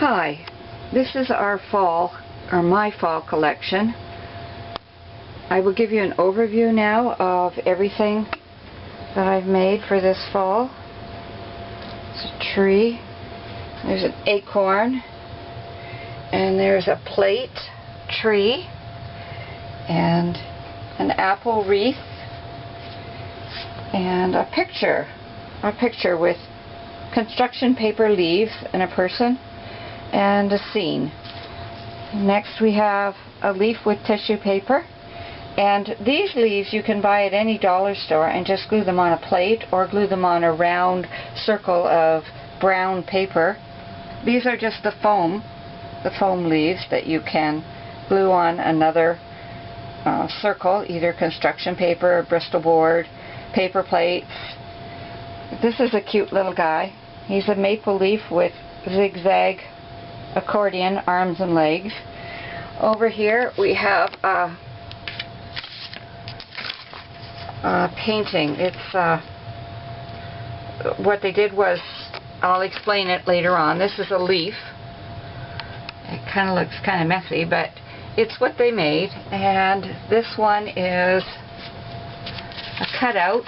Hi, this is my fall collection. I will give you an overview now of everything that I've made for this fall. It's a tree, there's an acorn, and there's a plate tree, and an apple wreath, and a picture with construction paper leaves and a person and a scene. Next we have a leaf with tissue paper, and these leaves you can buy at any dollar store and just glue them on a plate or glue them on a round circle of brown paper. These are just the foam leaves that you can glue on another circle, either construction paper, Bristol board, paper plates. This is a cute little guy. He's a maple leaf with zigzag accordion arms and legs. Over here we have a painting. It's what they did was, I'll explain it later on. This is a leaf. It kind of looks kind of messy, but it's what they made. And this one is a cutout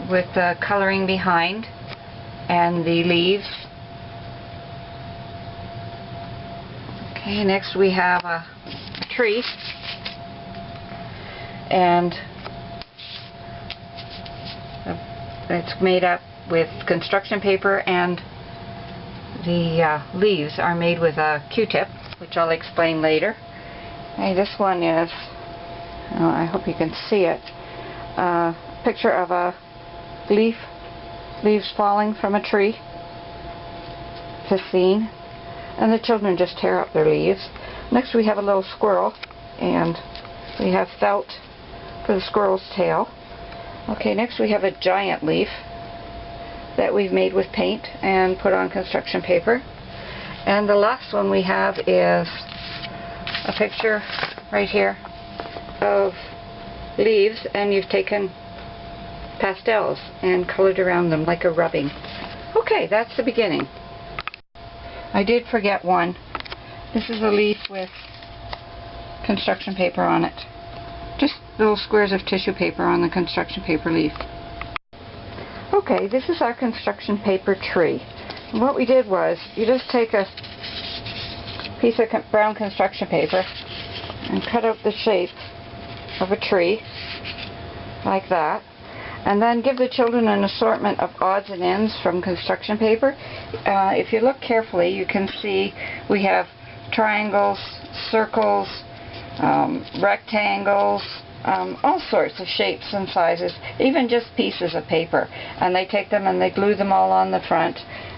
with the coloring behind and the leaves. Okay, next we have a tree, and it's made up with construction paper, and the leaves are made with a Q-tip, which I'll explain later. Okay, this one is, I hope you can see it, a picture of a leaves falling from a tree. It's a scene, and the children just tear up their leaves. Next we have a little squirrel, and we have felt for the squirrel's tail. Okay, next we have a giant leaf that we've made with paint and put on construction paper. And the last one we have is a picture right here of leaves, and you've taken pastels and colored around them like a rubbing. Okay, that's the beginning. I did forget one. This is a leaf with construction paper on it. Just little squares of tissue paper on the construction paper leaf. Okay, this is our construction paper tree. And what we did was, you just take a piece of brown construction paper and cut out the shape of a tree like that, and then give the children an assortment of odds and ends from construction paper. If you look carefully, you can see we have triangles, circles, rectangles, all sorts of shapes and sizes, even just pieces of paper. And they take them and they glue them all on the front,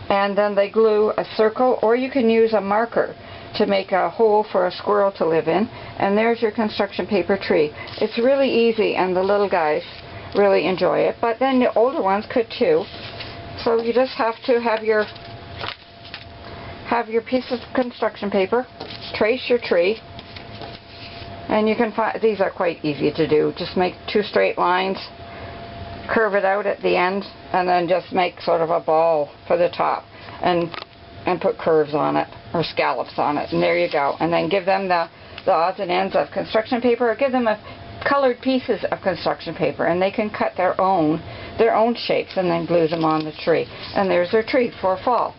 and then they glue a circle, or you can use a marker to make a hole for a squirrel to live in, and there's your construction paper tree. It's really easy, and the little guys really enjoy it, but then the older ones could too. So you just have to have your piece of construction paper, trace your tree, and you can find these are quite easy to do. Just make two straight lines, curve it out at the end, and then just make sort of a ball for the top, and put curves on it or scallops on it, and there you go. And then give them the odds and ends of construction paper, or give them colored pieces of construction paper, and they can cut their own shapes and then glue them on the tree. And there's their tree for fall.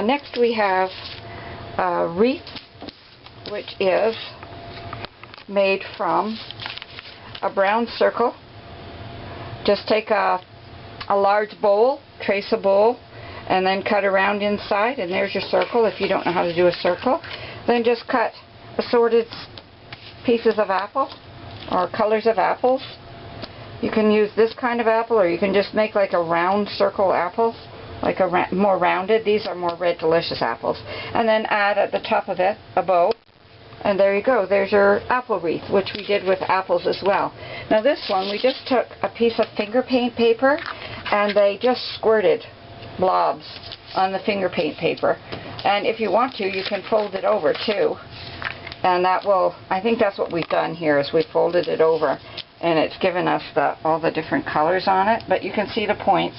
Next we have a wreath, which is made from a brown circle. Just take a large bowl, trace a bowl, and then cut around inside, and there's your circle if you don't know how to do a circle. Then just cut assorted pieces of apple or colors of apples. You can use this kind of apple, or you can just make like a round circle apple, like a more rounded. These are more red delicious apples. And then add at the top of it a bow, and there you go. There's your apple wreath, which we did with apples as well. Now this one, we just took a piece of finger paint paper, and they just squirted blobs on the finger paint paper. And if you want to, you can fold it over too. And that will, I think that's what we've done here, is we folded it over, and it's given us all the different colors on it. But you can see the points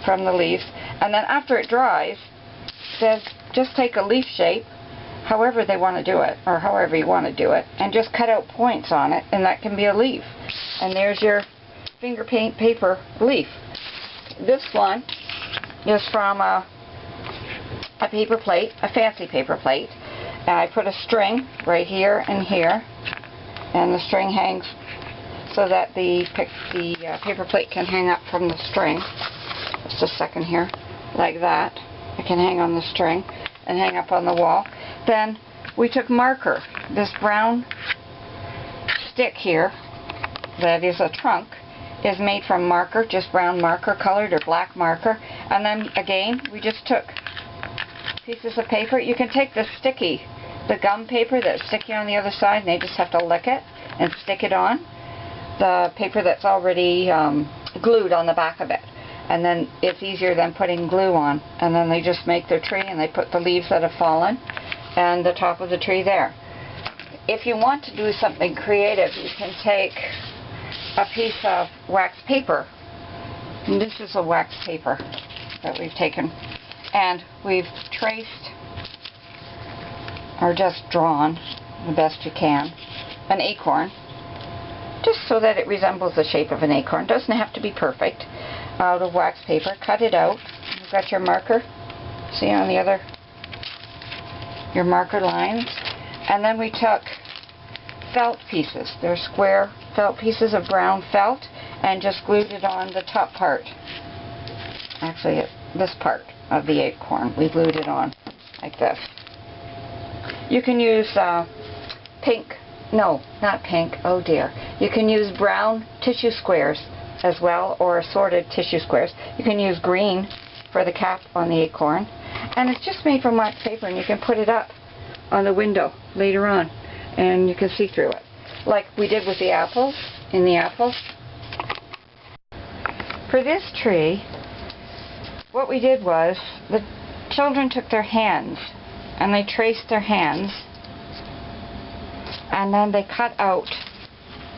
from the leaves. And then after it dries, says just take a leaf shape, however they want to do it, or however you want to do it, and just cut out points on it, and that can be a leaf. And there's your finger paint paper leaf. This one is from a paper plate, a fancy paper plate. And I put a string right here and here, and the string hangs so that the paper plate can hang up from the string. Just a second here, like that. It can hang on the string and hang up on the wall. Then we took marker, this brown stick here, that is a trunk, is made from marker, just brown marker colored or black marker. And then again, we just took pieces of paper. You can take the gum paper that's sticky on the other side, and they just have to lick it and stick it on. The paper that's already glued on the back of it. And then it's easier than putting glue on. And then they just make their tree, and they put the leaves that have fallen and the top of the tree there. If you want to do something creative, you can take a piece of wax paper. And this is a wax paper that we've taken. And we've traced, or just drawn, the best you can, an acorn, just so that it resembles the shape of an acorn. Doesn't have to be perfect. Out of wax paper, cut it out. You've got your marker, see on the other, your marker lines. And then we took felt pieces. They're square felt pieces of brown felt, and just glued it on the top part. Actually, this part of the acorn, we glued it on like this. You can use pink, no, not pink, oh dear. You can use brown tissue squares as well, or assorted tissue squares. You can use green for the cap on the acorn. And it's just made from wax paper, and you can put it up on the window later on, and you can see through it. Like we did with the apples, in the apple. For this tree, what we did was, the children took their hands, and they traced their hands, and then they cut out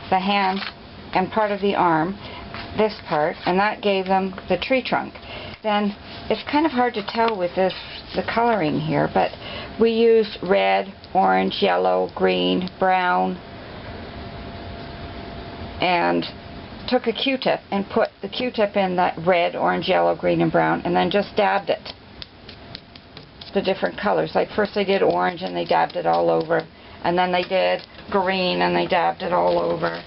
the hand and part of the arm, this part, and that gave them the tree trunk. Then it's kind of hard to tell with this, the coloring here, but we used red, orange, yellow, green, brown, and took a Q-tip and put the Q-tip in that red, orange, yellow, green, and brown, and then just dabbed it, the different colors. Like first they did orange and they dabbed it all over, and then they did green and they dabbed it all over,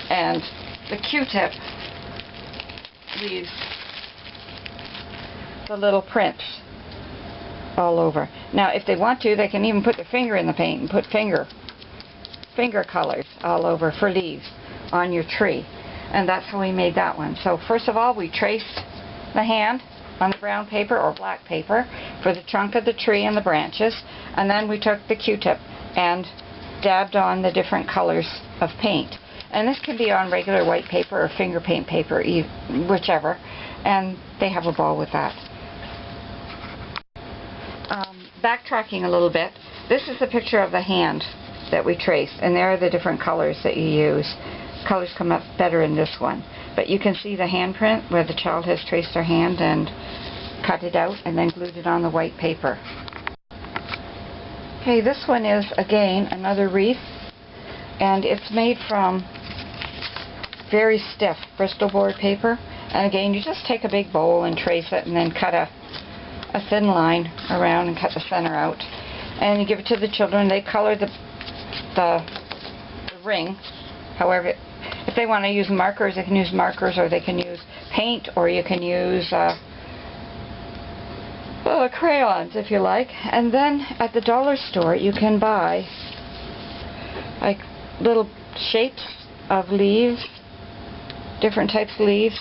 and the Q-tip leaves the little prints all over. Now if they want to, they can even put their finger in the paint and put finger colors all over for leaves on your tree. And that's how we made that one. So first of all, we traced the hand on the brown paper or black paper for the trunk of the tree and the branches, and then we took the Q-tip and dabbed on the different colors of paint. And this can be on regular white paper or finger paint paper, whichever, and they have a ball with that. Backtracking a little bit, this is the picture of the hand that we traced, and there are the different colors that you use. Colors come up better in this one, but you can see the handprint where the child has traced their hand and cut it out and then glued it on the white paper. Okay, this one is again another wreath, and it's made from very stiff Bristol board paper. And again, you just take a big bowl and trace it, and then cut a thin line around and cut the center out, and you give it to the children. They color the ring. However, if they want to use markers, they can use markers, or they can use paint, or you can use crayons if you like. And then at the dollar store you can buy like little shapes of leaves, different types of leaves,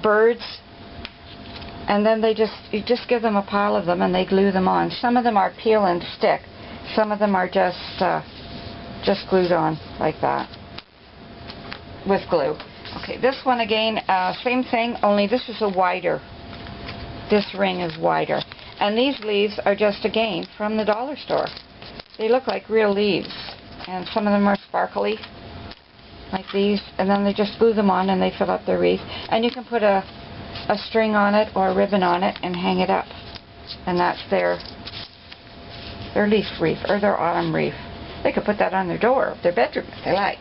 birds, and then you just give them a pile of them and they glue them on. Some of them are peel and stick, some of them are just glued on like that with glue. Okay, this one again, same thing, only this is this ring is wider. And these leaves are just again from the dollar store. They look like real leaves, and some of them are sparkly like these, and then they just glue them on and they fill up their wreath. And you can put a string on it or a ribbon on it and hang it up And that's their leaf wreath, or their autumn wreath. They could put that on their door of their bedroom if they like.